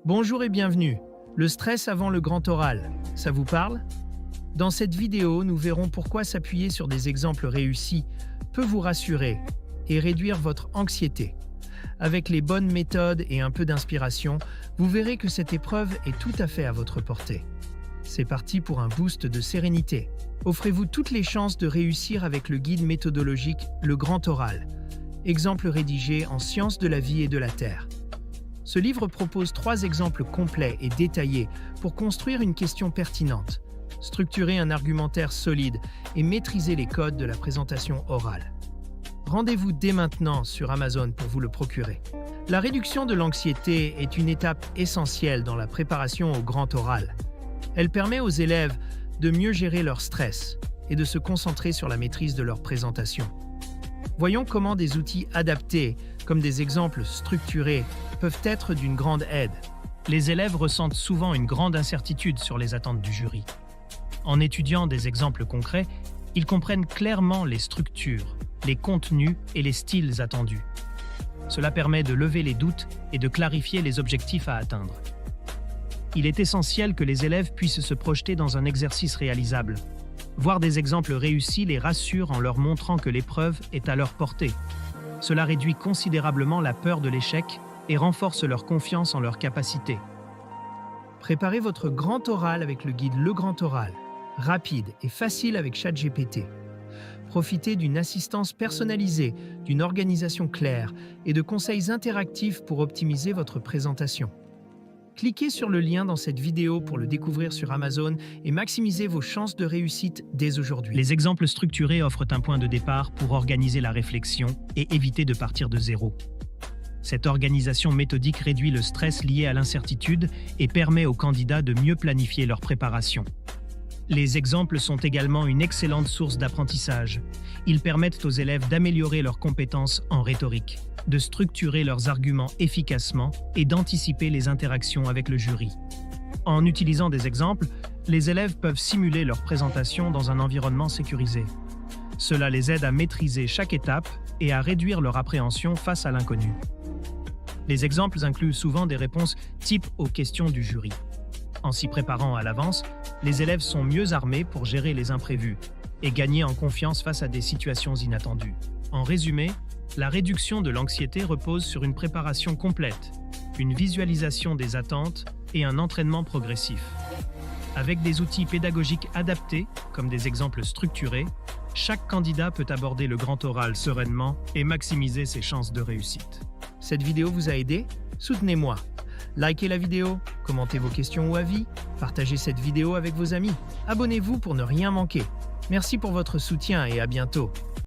Bonjour et bienvenue. Le stress avant le grand oral, ça vous parle? Dans cette vidéo, nous verrons pourquoi s'appuyer sur des exemples réussis peut vous rassurer et réduire votre anxiété. Avec les bonnes méthodes et un peu d'inspiration, vous verrez que cette épreuve est tout à fait à votre portée. C'est parti pour un boost de sérénité. Offrez-vous toutes les chances de réussir avec le guide méthodologique Le Grand Oral, exemple rédigé en sciences de la vie et de la Terre. Ce livre propose 3 exemples complets et détaillés pour construire une question pertinente, structurer un argumentaire solide et maîtriser les codes de la présentation orale. Rendez-vous dès maintenant sur Amazon pour vous le procurer. La réduction de l'anxiété est une étape essentielle dans la préparation au grand oral. Elle permet aux élèves de mieux gérer leur stress et de se concentrer sur la maîtrise de leur présentation. Voyons comment des outils adaptés, comme des exemples structurés, peuvent être d'une grande aide. Les élèves ressentent souvent une grande incertitude sur les attentes du jury. En étudiant des exemples concrets, ils comprennent clairement les structures, les contenus et les styles attendus. Cela permet de lever les doutes et de clarifier les objectifs à atteindre. Il est essentiel que les élèves puissent se projeter dans un exercice réalisable. Voir des exemples réussis les rassure en leur montrant que l'épreuve est à leur portée. Cela réduit considérablement la peur de l'échec et renforce leur confiance en leurs capacités. Préparez votre grand oral avec le guide Le Grand Oral, rapide et facile avec ChatGPT. Profitez d'une assistance personnalisée, d'une organisation claire et de conseils interactifs pour optimiser votre présentation. Cliquez sur le lien dans cette vidéo pour le découvrir sur Amazon et maximisez vos chances de réussite dès aujourd'hui. Les exemples structurés offrent un point de départ pour organiser la réflexion et éviter de partir de zéro. Cette organisation méthodique réduit le stress lié à l'incertitude et permet aux candidats de mieux planifier leur préparation. Les exemples sont également une excellente source d'apprentissage. Ils permettent aux élèves d'améliorer leurs compétences en rhétorique, de structurer leurs arguments efficacement et d'anticiper les interactions avec le jury. En utilisant des exemples, les élèves peuvent simuler leur présentation dans un environnement sécurisé. Cela les aide à maîtriser chaque étape et à réduire leur appréhension face à l'inconnu. Les exemples incluent souvent des réponses types aux questions du jury. En s'y préparant à l'avance, les élèves sont mieux armés pour gérer les imprévus et gagner en confiance face à des situations inattendues. En résumé, la réduction de l'anxiété repose sur une préparation complète, une visualisation des attentes et un entraînement progressif. Avec des outils pédagogiques adaptés, comme des exemples structurés, chaque candidat peut aborder le grand oral sereinement et maximiser ses chances de réussite. Cette vidéo vous a aidé? Soutenez-moi. Likez la vidéo, commentez vos questions ou avis, partagez cette vidéo avec vos amis. Abonnez-vous pour ne rien manquer. Merci pour votre soutien et à bientôt.